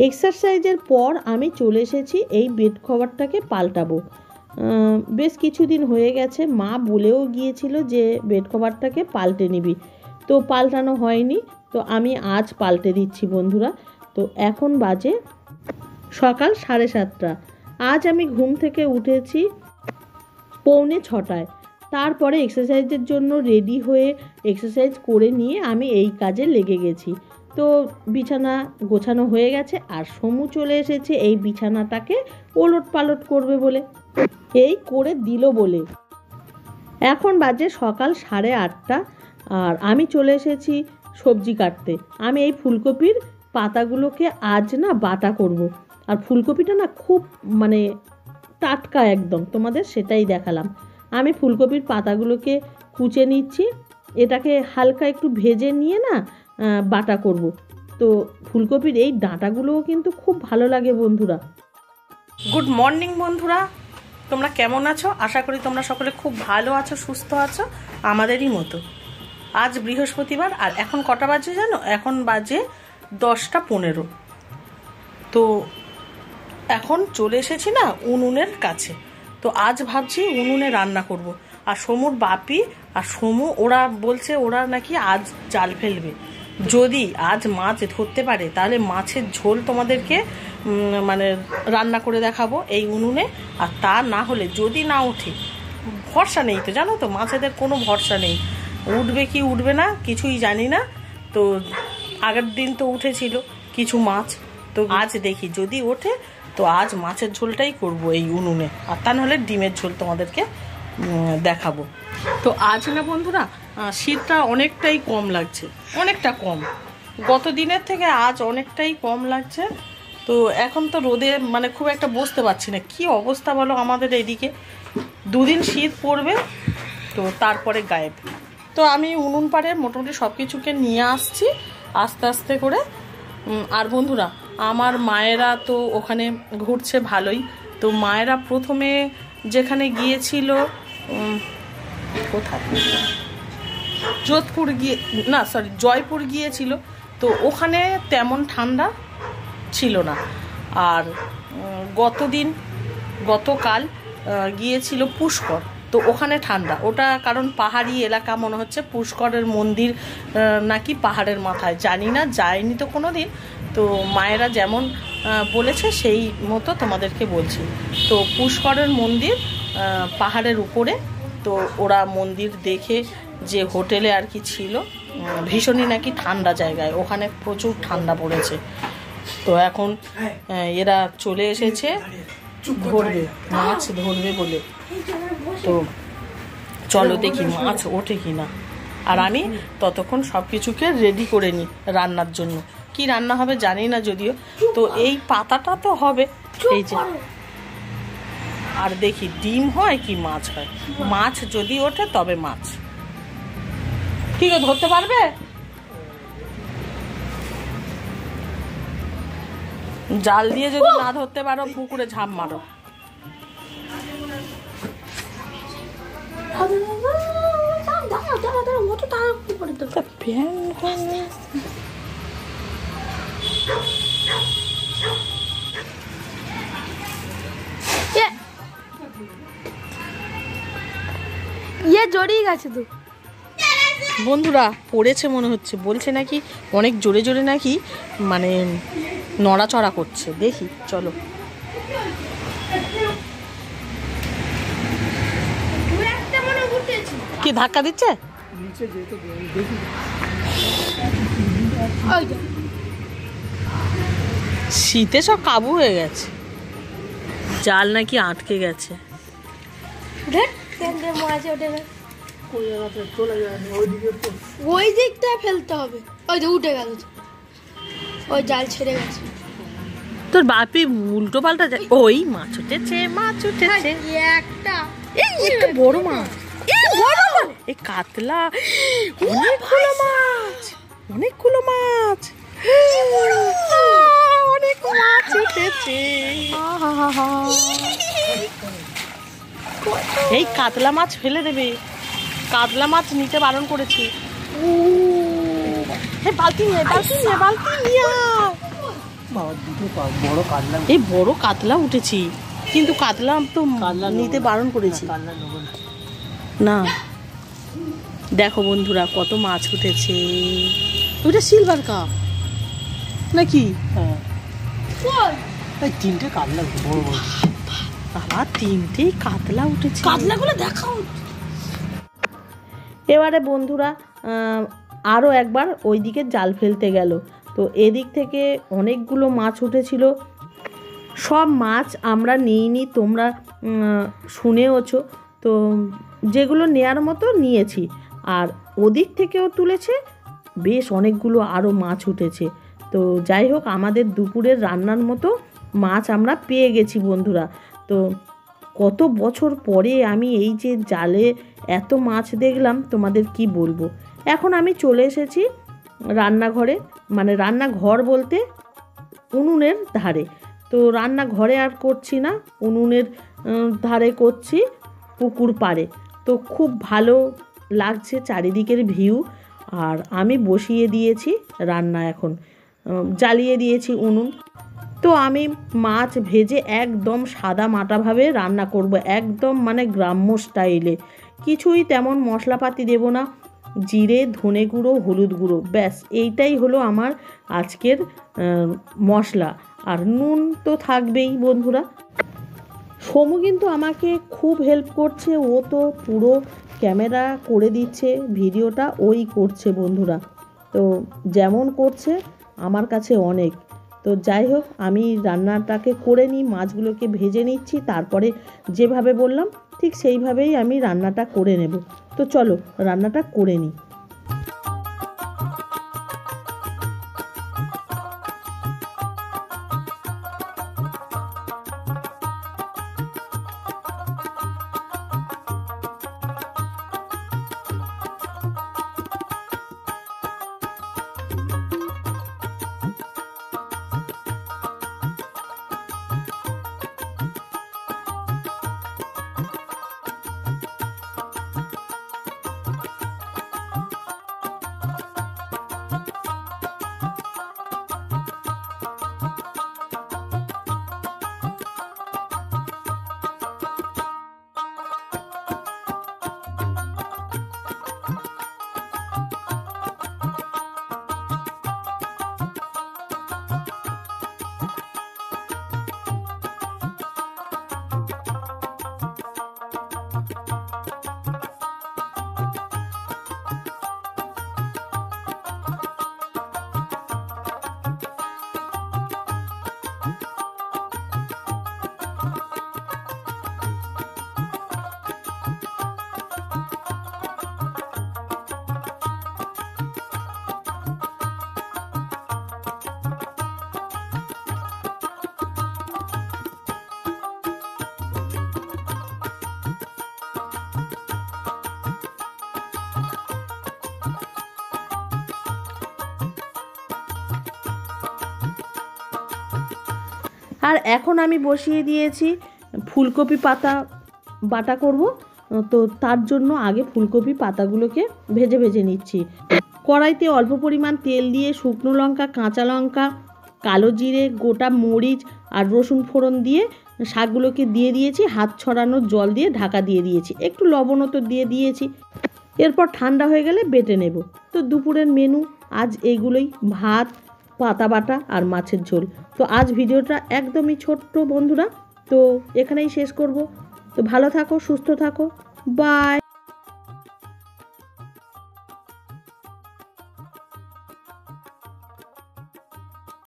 এক্সারসাইজের পর আমি চলে এসেছি এই বেড কভারটাকে পাল্টাবো। বেশ কিছুদিন হয়ে গেছে, মা বলেও গিয়েছিল যে বেড কভারটাকে পাল্টে নিবি, তো পাল্টানো হয়নি। তো আমি আজ পাল্টে দিচ্ছি বন্ধুরা। তো এখন বাজে সকাল 7:30। আজ আমি ঘুম থেকে উঠেছি 5:45। তারপরে এক্সারসাইজের জন্য রেডি হয়ে এক্সারসাইজ করে নিয়ে আমি এই কাজে লেগে গেছি। তো বিছানা গোছানো হয়ে গেছে, আর সমু চলে এসেছে এই বিছানাটাকে ওলট পালট করবে বলে, এই করে দিল বলে। এখন বাজে সকাল 8:30, আর আমি চলে এসেছি সবজি কাটতে। আমি এই ফুলকপির পাতাগুলোকে আজ না বাটা করব। আর ফুলকপিটা না খুব টাটকা একদম, তোমাদের সেটাই দেখালাম। আমি ফুলকপির পাতাগুলোকে কুচে নিচ্ছি, এটাকে হালকা একটু ভেজে নিয়ে না বাটা করব। তো ফুলকপির এই ডাঁটাগুলোও কিন্তু খুব ভালো লাগে বন্ধুরা। গুড মর্নিং বন্ধুরা, তোমরা কেমন আছো? আশা করি তোমরা সকলে খুব ভালো আছো, সুস্থ আছো, আমাদেরই মতো। আজ বৃহস্পতিবার, আর এখন কটা বাজে জানো? এখন বাজে 10:15। তো এখন চলে এসেছি না উনুনের কাছে। তো আজ ভাবছি উনুনে রান্না করব। আর সমুর বাপি আর সমু ওরা বলছে ওরা নাকি আজ জাল ফেলবে। যদি আজ মাছ ধরতে পারে তাহলে মাছের ঝোল তোমাদেরকে রান্না করে দেখাবো এই উনুনে। আর তা না হলে যদি না ওঠে, ভরসা নেই তো, জানো তো মাছেদের কোনো ভরসা নেই, উঠবে কি উঠবে না কিছুই জানি না। তো আগের দিন তো উঠেছিল কিছু মাছ, তো আজ দেখি যদি ওঠে তো আজ মাছের ঝোলটাই করব এই উনুনে। আর তা নাহলে ডিমের ঝোল তোমাদেরকে দেখাবো। তো আজ না বন্ধুরা শীতটা অনেকটাই কম লাগছে, অনেকটা কম, গত দিনের থেকে আজ অনেকটাই কম লাগছে। তো এখন তো রোদে খুব একটা বসতে পারছি না, কি অবস্থা বলো আমাদের এইদিকে। 2 দিন শীত পড়বে, তো তারপরে গায়েব। তো আমি উনুন পাড়ে মোটামুটি সব কিছুকে নিয়ে আসছি আস্তে আস্তে করে। আর বন্ধুরা আমার মায়েরা তো ওখানে ঘুরছে ভালোই। তো মায়েরা প্রথমে যেখানে গিয়েছিল, কোথায়, জয়পুর গিয়েছিল। তো ওখানে তেমন ঠান্ডা ছিল না। আর গতকাল গিয়েছিল পুষ্কর, তো ওখানে ঠান্ডা। ওটা কারণ পাহাড়ি এলাকা মনে হচ্ছে, পুষ্করের মন্দির নাকি পাহাড়ের মাথায়, জানি না, যায়নি তো কোনো দিন। তো মায়েরা যেমন বলেছে সেই মতো তোমাদেরকে বলছি। তো পুষ্করের মন্দির পাহাড়ের উপরে। তো ওরা মন্দির দেখে যে হোটেলে আর কি ছিল, ভীষণই নাকি ঠান্ডা জায়গায়, ওখানে প্রচুর ঠান্ডা পড়েছে। তো এখন এরা চলে এসেছে মাছ ধরবে বলে। তো চলো দেখি মাছ ওঠে কিনা। আর আমি ততক্ষণ সব কিছুকে রেডি করে নিই রান্নার জন্য। কি রান্না হবে জানি না যদিও। তো এই পাতাটা তো হবে, এই যে। আর দেখি ডিম হয় কি মাছ হয়। মাছ যদি ওঠে তবে মাছ। ঠিক আছে, ধরতে পারবে? জাল দিয়ে যদি না ধরতে পারো পুকুরে ঝাঁপ মারো। জড়িয়ে গেছে তো বন্ধুরা, পড়েছে মনে হচ্ছে, বলছে নাকি অনেক জোরে জোরে নাকি নড়াচড়া করছে। দেখি চলো। কি ধাক্কা দিচ্ছে? শীতে সব কাবু হয়ে গেছে, জাল নাকি আটকে গেছে। ওই দিকটা ফেলতে হবে, ওই যে উঠে গেল, ওই জাল ছেড়ে গেছে। তোর বাপি উল্টো পাল্টা যায়। ওই মাছ উঠেছে, একটা একটু বড় মাছ, এই কাতলা, অনেকগুলো মাছ, অনেক মাছ উঠেছে। এই কাতলা মাছ ফেলে দেবে, কাতলা মাছ নিতে বারণ করেছি। বালতি নিয়ে বড় কাতলা এই বড় কাতলা উঠেছি, কিন্তু কাতলা তো নিতে বারণ করেছি না। দেখো বন্ধুরা কত মাছ উঠেছে। ওটা সিলভার কাপ নাকি? হ্যাঁ, এই 3টে কাতলা বড় বড়। আবার 3টে কাতলা উঠেছে। কাতলাগুলো দেখাও। এবারে বন্ধুরা আরও একবার ওই দিকে জাল ফেলতে গেল। তো এদিক থেকে অনেকগুলো মাছ উঠেছিল। সব মাছ আমরা নিইনি, তোমরা শুনেওছো। তো যেগুলো নেয়ার মতো নিয়েছি, আর ওদিক থেকেও তুলেছে বেশ অনেকগুলো আরও মাছ উঠেছে। তো যাই হোক, আমাদের দুপুরের রান্নার মতো মাছ আমরা পেয়ে গেছি বন্ধুরা। তো কত বছর পরে আমি এই যে জালে এত মাছ দেখলাম, তোমাদের কি বলবো। এখন আমি চলে এসেছি রান্নাঘরে, মানে রান্নাঘর বলতে উনুনের ধারে। তো রান্নাঘরে আর করছি না, উনুনের ধারে করছি, পুকুর পাড়ে। তো খুব ভালো লাগছে চারিদিকের ভিউ। আর আমি বসিয়ে দিয়েছি রান্না, এখন জ্বালিয়ে দিয়েছি উনুন। তো আমি মাছ ভেজে একদম সাদা মাটাভাবে রান্না করব, একদম মানে গ্রাম্য স্টাইলে। কিছুই তেমন মশলাপাতি দেব না, জিরে, ধনে গুঁড়ো, হলুদ গুঁড়ো, ব্যাস এইটাই হলো আমার আজকের মশলা। আর নুন তো থাকবেই বন্ধুরা। সমু কিন্তু আমাকে খুব হেল্প করছে, ও তো পুরো ক্যামেরা করে দিচ্ছে, ভিডিওটা ওই করছে বন্ধুরা। তো যেমন করছে আমার কাছে অনেক। তো যাই হোক, আমি রান্নাটাকে করে নিই, মাছগুলোকে ভেজে নিচ্ছি, তারপরে যেভাবে বললাম ঠিক সেইভাবেই আমি রান্নাটা করে নেব। তো চলো রান্নাটা করে নিই। আর এখন আমি বসিয়ে দিয়েছি ফুলকপি পাতা বাটা করব। তো তার জন্য আগে ফুলকপি পাতাগুলোকে ভেজে ভেজে নিচ্ছি। কড়াইতে অল্প পরিমাণ তেল দিয়ে শুকনো লঙ্কা, কাঁচা লঙ্কা, কালো জিরে, গোটা মরিচ আর রসুন ফোড়ন দিয়ে শাকগুলোকে দিয়ে দিয়েছি। হাত ছড়ানোর জল দিয়ে ঢাকা দিয়ে দিয়েছি, একটু লবণও তো দিয়ে দিয়েছি। এরপর ঠান্ডা হয়ে গেলে বেটে নেব। তো দুপুরের মেনু আজ এইগুলোই, ভাত, পাতা বাটা আর মাছের ঝোল। তো আজ ভিডিওটা একদমই ছোট্ট বন্ধুরা, তো এখানেই শেষ করব। তো ভালো থাকো, সুস্থ থাকো, বাই।